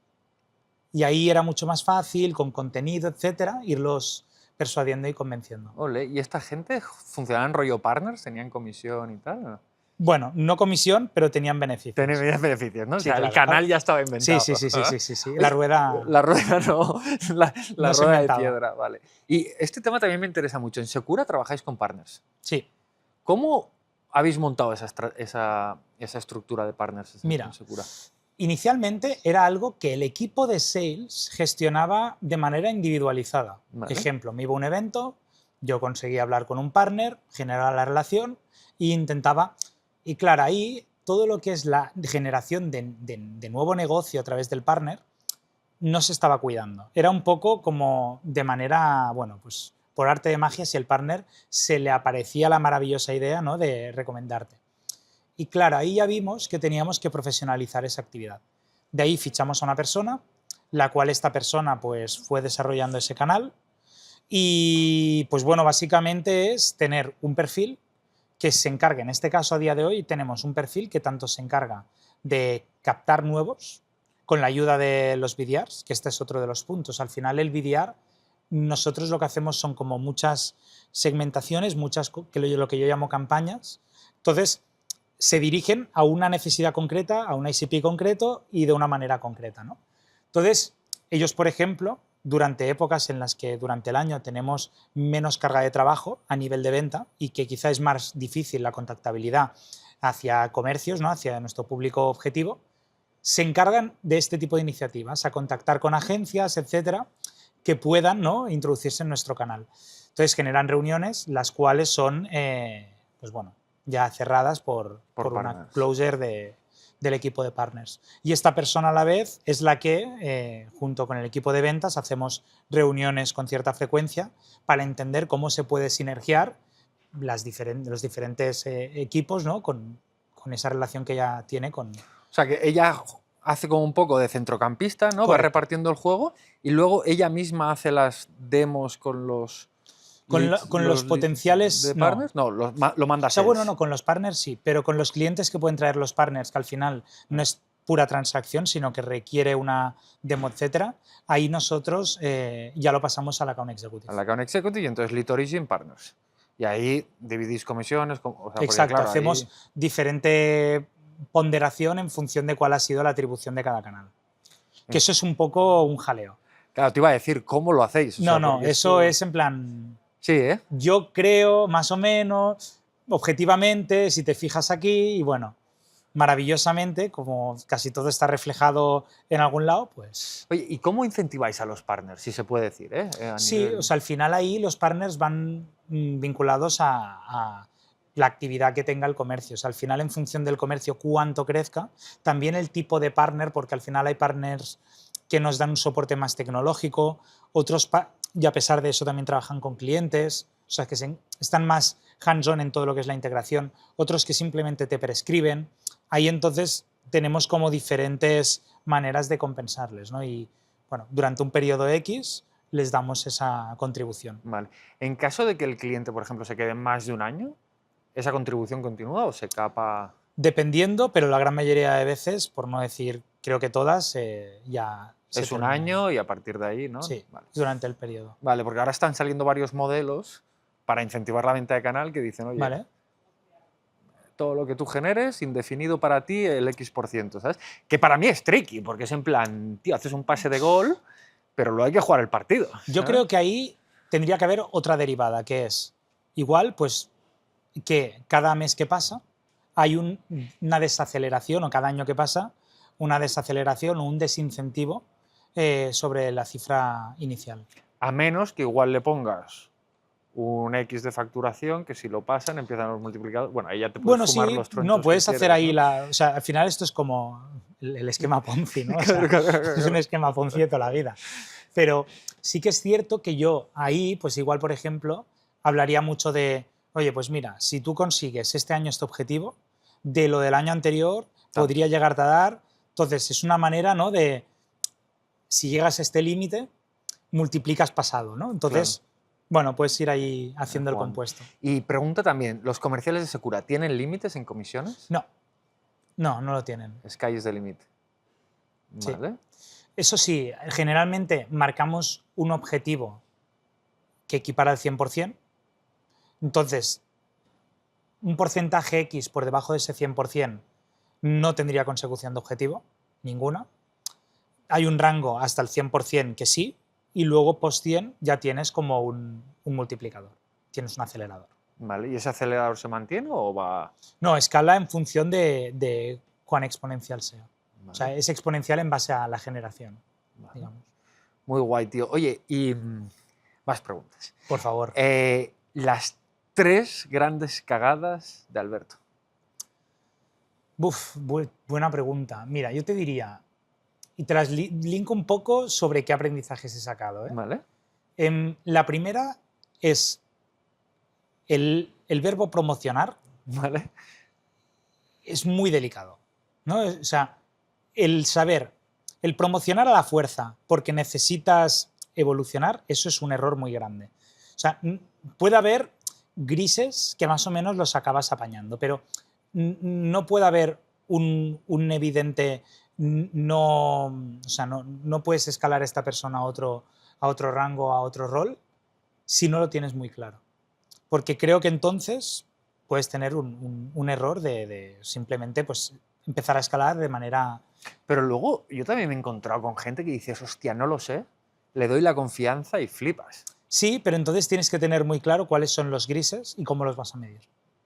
Y ahí era mucho más fácil, con contenido, etcétera, irlos persuadiendo y convenciendo. Ole, ¿y esta gente funcionaban rollo partners? ¿Tenían comisión y tal? ¿No? Bueno, no comisión, pero tenían beneficios. Tenían beneficios, ¿no? Sí, o sea, claro. el canal ya estaba inventado. Sí. La rueda... La rueda no, la No se rueda de inventaba. piedra, vale. Y este tema también me interesa mucho. En Secura trabajáis con partners. Sí. ¿Cómo habéis montado esa estructura de partners Mira, en Secura? Inicialmente era algo que el equipo de sales gestionaba de manera individualizada. Vale. Ejemplo, me iba a un evento, yo conseguía hablar con un partner, generar la relación e intentaba... Y claro, ahí todo lo que es la generación de nuevo negocio a través del partner no se estaba cuidando. Era un poco como de manera, bueno, pues por arte de magia, si el partner se le aparecía la maravillosa idea, ¿no?, de recomendarte. Y claro, ahí ya vimos que teníamos que profesionalizar esa actividad. De ahí fichamos a una persona, la cual esta persona pues fue desarrollando ese canal y pues bueno, básicamente es tener un perfil que se encargue, en este caso a día de hoy tenemos un perfil que tanto se encarga de captar nuevos con la ayuda de los BDRs, que este es otro de los puntos. Al final el BDR, nosotros lo que hacemos son como muchas segmentaciones, lo que yo llamo campañas. Entonces, se dirigen a una necesidad concreta, a un ICP concreto y de una manera concreta, ¿no? Entonces, ellos, por ejemplo, durante épocas en las que durante el año tenemos menos carga de trabajo a nivel de venta y que quizá es más difícil la contactabilidad hacia comercios, ¿no? Hacia nuestro público objetivo, se encargan de este tipo de iniciativas, a contactar con agencias, etcétera, que puedan, ¿no?, introducirse en nuestro canal. Entonces generan reuniones, las cuales son, pues bueno, ya cerradas por una closer del equipo de partners. Y esta persona a la vez es la que, junto con el equipo de ventas, hacemos reuniones con cierta frecuencia para entender cómo se puede sinergiar los diferentes equipos, ¿no?, con esa relación que ella tiene con... O sea, que ella hace como un poco de centrocampista, ¿no? Correcto. Va repartiendo el juego y luego ella misma hace las demos con los... Con los potenciales de partners, no, lo manda a sea, sales. bueno, no, con los partners sí, pero con los clientes que pueden traer los partners, que al final no es pura transacción, sino que requiere una demo, etcétera, ahí nosotros ya lo pasamos a la Account Executive. A la Account Executive y entonces Lead Origin Partners. Y ahí dividís comisiones. O sea, exacto, porque, claro, hacemos ahí... diferente ponderación en función de cuál ha sido la atribución de cada canal. Que eso es un poco un jaleo. Claro, te iba a decir, ¿cómo lo hacéis? O sea, No, eso es en plan... Sí, ¿eh? Yo creo, más o menos, objetivamente, si te fijas aquí, y bueno, maravillosamente, como casi todo está reflejado en algún lado, pues... Oye, ¿y cómo incentiváis a los partners, si se puede decir? Sí, nivel... o sea, al final ahí los partners van vinculados a la actividad que tenga el comercio. O sea, al final, en función del comercio, cuánto crezca, también el tipo de partner, porque al final hay partners que nos dan un soporte más tecnológico, otros, y a pesar de eso también trabajan con clientes, o sea, que están más hands-on en todo lo que es la integración, otros que simplemente te prescriben. Ahí entonces tenemos como diferentes maneras de compensarles, ¿no? Y bueno, durante un periodo X les damos esa contribución. Vale. En caso de que el cliente, por ejemplo, se quede más de un año, ¿esa contribución continúa o se capa? Dependiendo, pero la gran mayoría de veces, por no decir creo que todas, ya... Es un año y a partir de ahí, ¿no? Sí, vale. durante el periodo. Vale, porque ahora están saliendo varios modelos para incentivar la venta de canal que dicen, oye, ¿Vale? todo lo que tú generes, indefinido para ti, el X%, ¿sabes? Que para mí es tricky, porque es en plan, tío, haces un pase de gol, pero luego hay que jugar el partido. Yo creo que ahí tendría que haber otra derivada, que es igual, pues, que cada mes que pasa hay una desaceleración, o cada año que pasa, una desaceleración o un desincentivo sobre la cifra inicial. A menos que igual le pongas un X de facturación, que si lo pasan empiezan los multiplicadores. Bueno, ahí ya te puedes fumar los tronchos. No, puedes hacer quieres, ahí ¿no? o sea, al final esto es como el esquema Ponzi, ¿no? O sea, Claro. es un esquema Ponzi de toda la vida. Pero sí que es cierto que yo ahí, pues igual, por ejemplo, hablaría mucho de, oye, pues mira, si tú consigues este año este objetivo, de lo del año anterior podría llegarte a dar. Entonces, es una manera, ¿no?, de, si llegas a este límite, multiplicas pasado, ¿no? Entonces, claro, bueno, puedes ir ahí haciendo el compuesto. Y pregunta también, ¿los comerciales de Secura tienen límites en comisiones? No, no lo tienen. Sky is the limit. Vale. Sí. Eso sí, generalmente marcamos un objetivo que equipara al 100%. Entonces, un porcentaje X por debajo de ese 100% no tendría consecución de objetivo, ninguna. Hay un rango hasta el 100% que sí, y luego post 100 ya tienes como un multiplicador, tienes un acelerador. Vale, ¿y ese acelerador se mantiene o va...? No, escala en función de cuán exponencial sea. Vale. O sea, es exponencial en base a la generación, vale, digamos. Muy guay, tío. Oye, y más preguntas. Por favor. Las 3 grandes cagadas de Alberto. Buena pregunta. Mira, yo te diría, y te las linko un poco sobre qué aprendizajes he sacado, ¿eh? Vale. La primera es el verbo promocionar. Vale. Es muy delicado, ¿no? O sea, el saber, el promocionar a la fuerza porque necesitas evolucionar, eso es un error muy grande. O sea, puede haber grises que más o menos los acabas apañando, pero no puede haber un evidente no, o sea, no puedes escalar a esta persona a otro rango, a otro rol, si no lo tienes muy claro. Porque creo que entonces puedes tener un error de simplemente pues, empezar a escalar de manera... Pero luego yo también me he encontrado con gente que dices, hostia, no lo sé, le doy la confianza y flipas. Sí, pero entonces tienes que tener muy claro cuáles son los grises y cómo los vas a medir.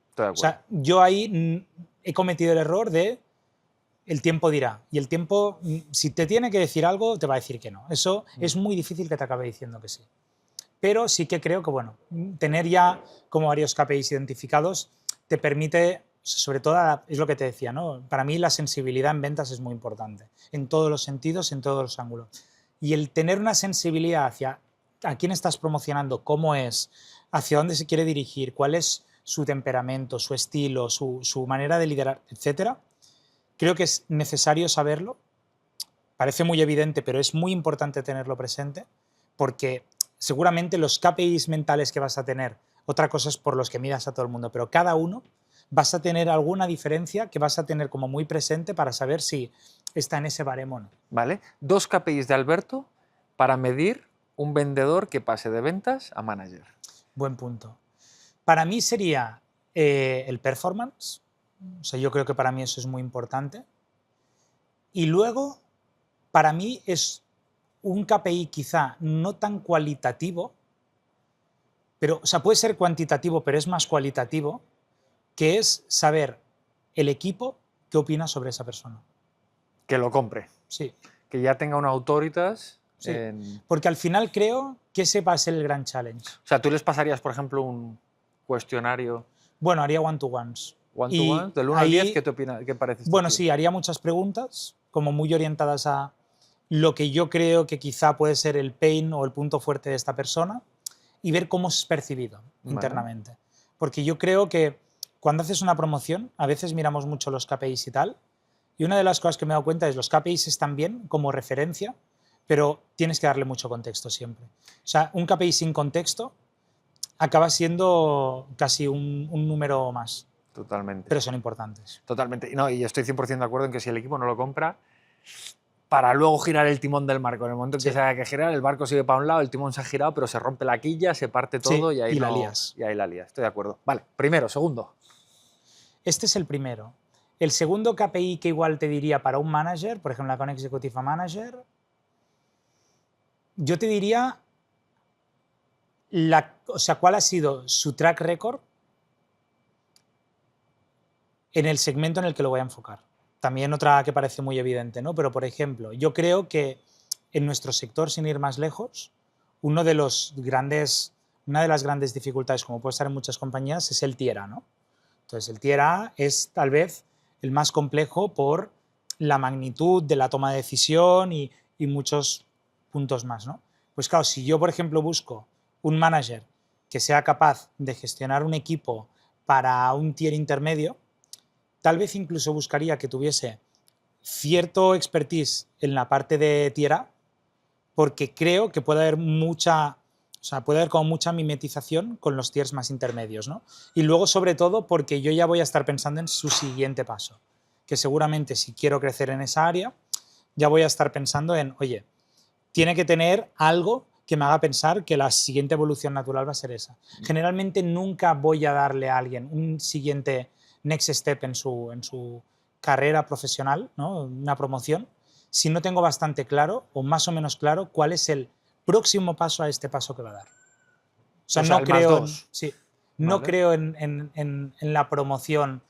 Estoy de O acuerdo. sea, yo ahí he cometido el error de el tiempo dirá. Y el tiempo, si te tiene que decir algo, te va a decir que no. Eso es muy difícil que te acabe diciendo que sí. Pero sí que creo que, bueno, tener ya como varios KPIs identificados te permite, sobre todo, es lo que te decía, ¿no? Para mí la sensibilidad en ventas es muy importante, en todos los sentidos, en todos los ángulos. Y el tener una sensibilidad hacia a quién estás promocionando, cómo es, hacia dónde se quiere dirigir, cuál es su temperamento, su estilo, su manera de liderar, etcétera, creo que es necesario saberlo. Parece muy evidente, pero es muy importante tenerlo presente porque seguramente los KPIs mentales que vas a tener, otra cosa es por los que miras a todo el mundo, pero cada uno vas a tener alguna diferencia que vas a tener como muy presente para saber si está en ese baremo o no. ¿Vale? 2 KPIs de Alberto para medir un vendedor que pase de ventas a manager. Buen punto. Para mí sería el performance, o sea, yo creo que para mí eso es muy importante. Y luego, para mí es un KPI quizá no tan cualitativo, pero, o sea, puede ser cuantitativo, pero es más cualitativo, que es saber el equipo qué opina sobre esa persona. Que lo compre. Sí. Que ya tenga una autoritas. Sí. En... Porque al final creo que ese va a ser el gran challenge. O sea, tú les pasarías, por ejemplo, un cuestionario Bueno, haría one-to-ones. one-to-one, del 1 al 10, ¿qué te opinas? ¿Qué parece? Bueno, sí, haría muchas preguntas, como muy orientadas a lo que yo creo que quizá puede ser el pain o el punto fuerte de esta persona y ver cómo es percibido internamente. Porque yo creo que cuando haces una promoción, a veces miramos mucho los KPIs y tal, y una de las cosas que me he dado cuenta es los KPIs están bien como referencia, pero tienes que darle mucho contexto siempre. O sea, un KPI sin contexto acaba siendo casi un número más. Totalmente. Pero son importantes. Totalmente. No, y estoy 100% de acuerdo en que si el equipo no lo compra, para luego girar el timón del barco. En el momento en que se haya que girar, el barco sigue para un lado, el timón se ha girado, pero se rompe la quilla, se parte todo y ahí la lías. Y ahí la lías. Estoy de acuerdo. Vale, primero, segundo. Este es el primero. El segundo KPI que igual te diría para un manager, por ejemplo, con Executive a Manager, yo te diría cuál ha sido su track record en el segmento en el que lo voy a enfocar. También otra que parece muy evidente, ¿no? Pero, por ejemplo, yo creo que en nuestro sector, sin ir más lejos, una de las grandes dificultades, como puede estar en muchas compañías, es el Tier A, ¿no? Entonces, el Tier A es tal vez el más complejo por la magnitud de la toma de decisión y muchos puntos más, ¿no? Pues claro, si yo, por ejemplo, busco un manager que sea capaz de gestionar un equipo para un tier intermedio, tal vez incluso buscaría que tuviese cierto expertise en la parte de Tier A, porque creo que puede haber como mucha mimetización con los tiers más intermedios, ¿no? Y luego, sobre todo, porque yo ya voy a estar pensando en su siguiente paso, que seguramente si quiero crecer en esa área, ya voy a estar pensando en, oye, tiene que tener algo que me haga pensar que la siguiente evolución natural va a ser esa. Generalmente nunca voy a darle a alguien un siguiente next step en su carrera profesional, ¿no? Una promoción, si no tengo bastante claro o más o menos claro cuál es el próximo paso a este paso que va a dar. O sea, no creo, no creo en la promoción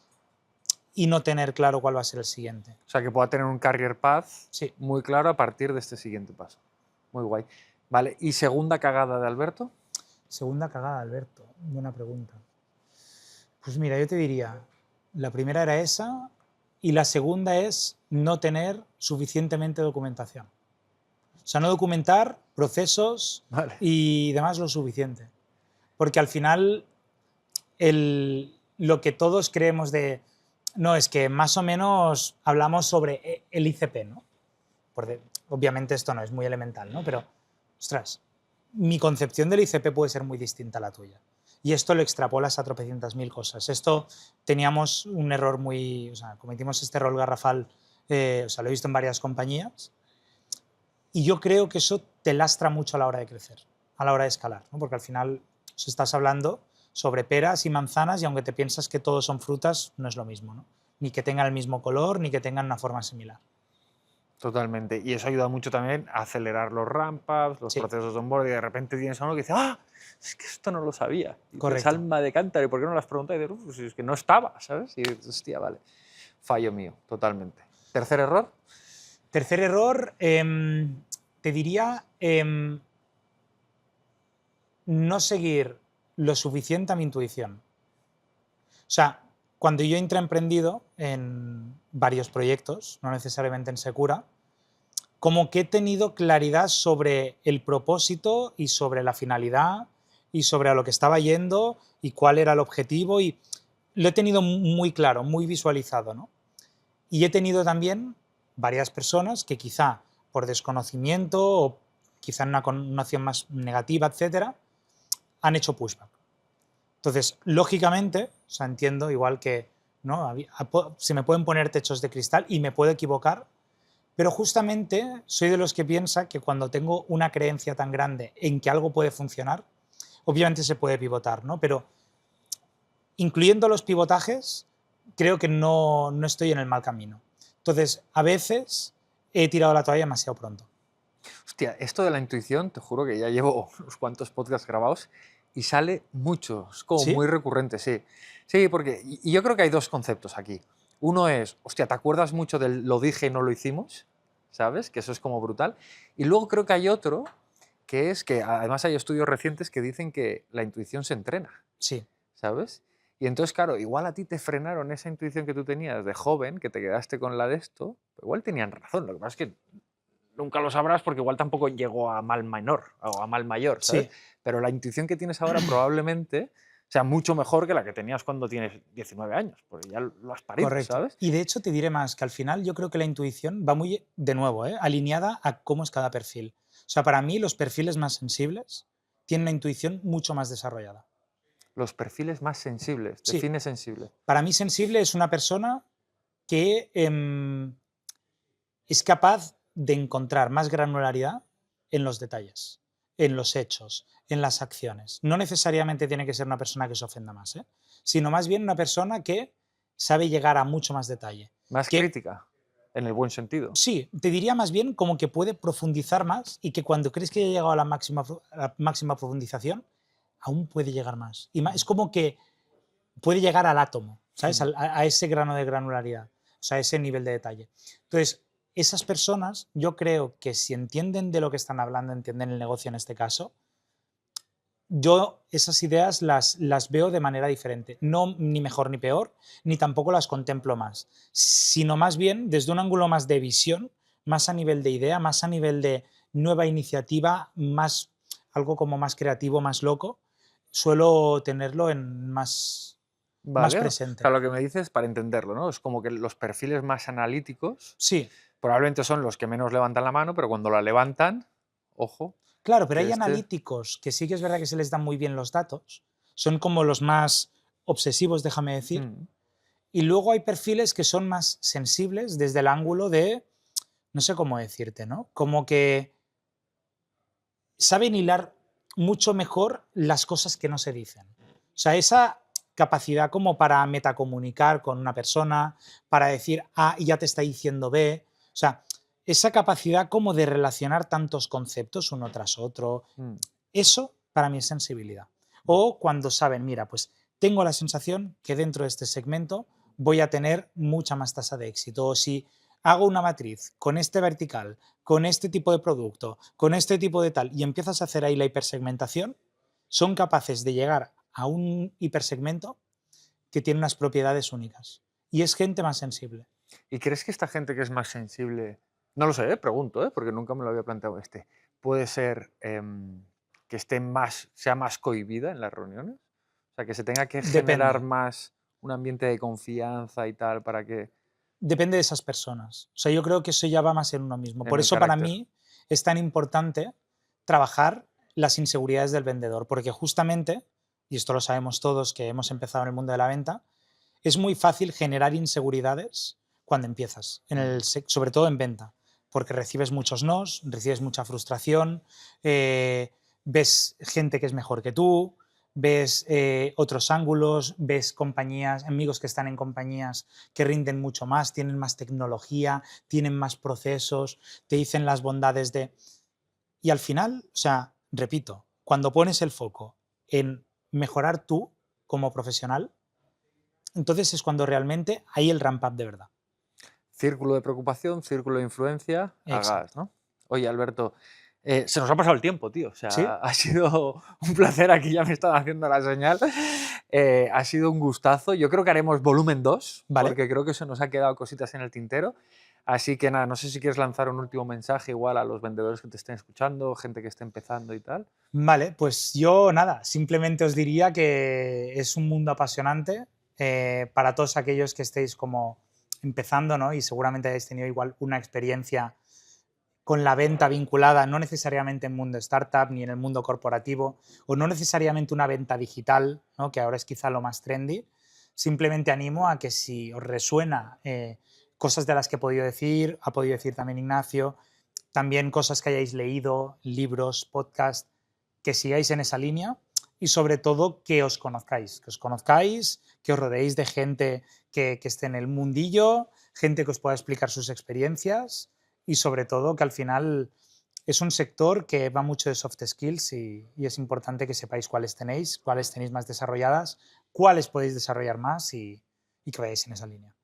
y no tener claro cuál va a ser el siguiente. O sea, que pueda tener un career path muy claro a partir de este siguiente paso. Muy guay. Vale, ¿y segunda cagada de Alberto? Segunda cagada de Alberto, buena pregunta. Pues mira, yo te diría, la primera era esa y la segunda es no tener suficientemente documentación. O sea, no documentar procesos y demás lo suficiente. Porque al final lo que todos creemos no, es que más o menos hablamos sobre el ICP, ¿no? Porque obviamente esto no es muy elemental, ¿no? Pero, ostras, mi concepción del ICP puede ser muy distinta a la tuya. y esto lo extrapolas a tropecientas mil cosas. Esto teníamos un error o sea, cometimos este error garrafal, o sea, lo he visto en varias compañías, y yo creo que eso te lastra mucho a la hora de crecer, a la hora de escalar, ¿no? Porque al final estás hablando sobre peras y manzanas y aunque te piensas que todos son frutas, no es lo mismo, ¿no? Ni que tengan el mismo color, ni que tengan una forma similar. Totalmente. Y eso ayuda mucho también a acelerar los ramp-ups, los Sí, procesos de onboard, y de repente tienes a uno que dice, ¡ah! Es que esto no lo sabía. Y dices, correcto. alma de cántaro, ¿y por qué no lo has preguntado? Y dices, pues es que no estaba, ¿sabes? Y dices, hostia, vale. Fallo mío, totalmente. ¿Tercer error? Tercer error, te diría no seguir lo suficiente a mi intuición. O sea, cuando yo he intraemprendido en varios proyectos, no necesariamente en Secura, como que he tenido claridad sobre el propósito y sobre la finalidad y sobre a lo que estaba yendo y cuál era el objetivo y lo he tenido muy claro, muy visualizado, ¿no? Y he tenido también varias personas que quizá por desconocimiento o quizá en una connotación más negativa, etcétera, han hecho pushback. Entonces, lógicamente, o sea, entiendo igual que ¿no? Se me pueden poner techos de cristal y me puedo equivocar, pero justamente soy de los que piensa que cuando tengo una creencia tan grande en que algo puede funcionar, obviamente se puede pivotar, ¿no? Pero incluyendo los pivotajes, creo que no estoy en el mal camino. Entonces, a veces he tirado la toalla demasiado pronto. Hostia, esto de la intuición, te juro que ya llevo unos cuantos podcasts grabados y sale mucho, es como ¿Sí? muy recurrente, sí. Sí, porque y yo creo que hay dos conceptos aquí. Uno es, hostia, ¿te acuerdas mucho del lo dije y no lo hicimos? ¿Sabes? Que eso es como brutal. Y luego creo que hay otro, que es que además hay estudios recientes que dicen que la intuición se entrena, Sí, ¿sabes? Y entonces, claro, igual a ti te frenaron esa intuición que tú tenías de joven, que te quedaste con la de esto, igual tenían razón. Lo que pasa es que nunca lo sabrás porque igual tampoco llegó a mal menor o a mal mayor, ¿sabes? sí. Pero la intuición que tienes ahora probablemente sea mucho mejor que la que tenías cuando tienes 19 años, porque ya lo has parido, Correcto. ¿sabes? Y de hecho te diré más, que al final yo creo que la intuición va muy, de nuevo, alineada a cómo es cada perfil. O sea, para mí los perfiles más sensibles tienen una intuición mucho más desarrollada. Los perfiles más sensibles, Sí, define sensible. para mí sensible es una persona que es capaz de encontrar más granularidad en los detalles, en los hechos, en las acciones. No necesariamente tiene que ser una persona que se ofenda más, sino más bien una persona que sabe llegar a mucho más detalle. Más Que crítica, en el buen sentido. sí, te diría más bien como que puede profundizar más y que cuando crees que ya ha llegado a la máxima profundización, aún puede llegar más. Y es como que puede llegar al átomo, ¿sabes? A ese grano de granularidad, o sea, a ese nivel de detalle. Entonces, esas personas, yo creo que si entienden de lo que están hablando, entienden el negocio en este caso, yo esas ideas las veo de manera diferente. No ni mejor ni peor, ni tampoco las contemplo más, sino más bien desde un ángulo más de visión, más a nivel de idea, más a nivel de nueva iniciativa, más algo como más creativo, más loco, suelo tenerlo en más Vale, o presente. sea, lo que me dices para entenderlo, ¿no? Es como que los perfiles más analíticos Sí, probablemente son los que menos levantan la mano, pero cuando la levantan, ojo, claro, pero que hay este... analíticos que sí que es verdad que se les dan muy bien los datos, son como los más obsesivos, déjame decir, Mm, y luego hay perfiles que son más sensibles desde el ángulo de, no sé cómo decirte, ¿no? Como que saben hilar mucho mejor las cosas que no se dicen. O sea, esa capacidad como para metacomunicar con una persona, para decir A y ya te está diciendo B. O sea, esa capacidad como de relacionar tantos conceptos uno tras otro, mm. eso para mí es sensibilidad. O cuando saben, mira, pues tengo la sensación que dentro de este segmento voy a tener mucha más tasa de éxito. O si hago una matriz con este vertical, con este tipo de producto, con este tipo de tal, y empiezas a hacer ahí la hipersegmentación, son capaces de llegar a un hipersegmento que tiene unas propiedades únicas. Y es gente más sensible. ¿Y crees que esta gente que es más sensible, no lo sé, pregunto, porque nunca me lo había planteado puede ser que esté más, sea más cohibida en las reuniones? O sea, que se tenga que generar Depende. más un ambiente de confianza y tal para que Depende de esas personas. O sea, yo creo que eso ya va más en uno mismo. en Por el eso para carácter. mí es tan importante trabajar las inseguridades del vendedor, porque justamente y esto lo sabemos todos que hemos empezado en el mundo de la venta, es muy fácil generar inseguridades cuando empiezas, sobre todo en venta, porque recibes muchos nos, recibes mucha frustración, ves gente que es mejor que tú, ves otros ángulos, ves compañías, amigos que están en compañías que rinden mucho más, tienen más tecnología, tienen más procesos, te dicen las bondades de... Y al final, o sea, repito, cuando pones el foco en mejorar tú como profesional, entonces es cuando realmente hay el ramp up de verdad. Círculo de preocupación, círculo de influencia, a gas, Exacto. ¿no? Oye, Alberto, se nos ha pasado el tiempo, tío. O sea, ¿Sí? ha sido un placer. Aquí ya me están haciendo la señal. Ha sido un gustazo. Yo creo que haremos volumen 2, Vale. porque creo que se nos ha quedado cositas en el tintero. Así que nada, no sé si quieres lanzar un último mensaje igual a los vendedores que te estén escuchando, gente que esté empezando y tal. Vale, pues yo nada, simplemente os diría que es un mundo apasionante para todos aquellos que estéis como empezando, ¿no? Y seguramente hayáis tenido igual una experiencia con la venta vinculada, no necesariamente en mundo startup ni en el mundo corporativo, o no necesariamente una venta digital, ¿no? Que ahora es quizá lo más trendy. Simplemente animo a que si os resuena cosas de las que ha podido decir también Ignacio, también cosas que hayáis leído, libros, podcasts, que sigáis en esa línea y sobre todo que os conozcáis, que os rodeéis de gente que esté en el mundillo, gente que os pueda explicar sus experiencias y sobre todo que al final es un sector que va mucho de soft skills y es importante que sepáis cuáles tenéis más desarrolladas, cuáles podéis desarrollar más y que vayáis en esa línea.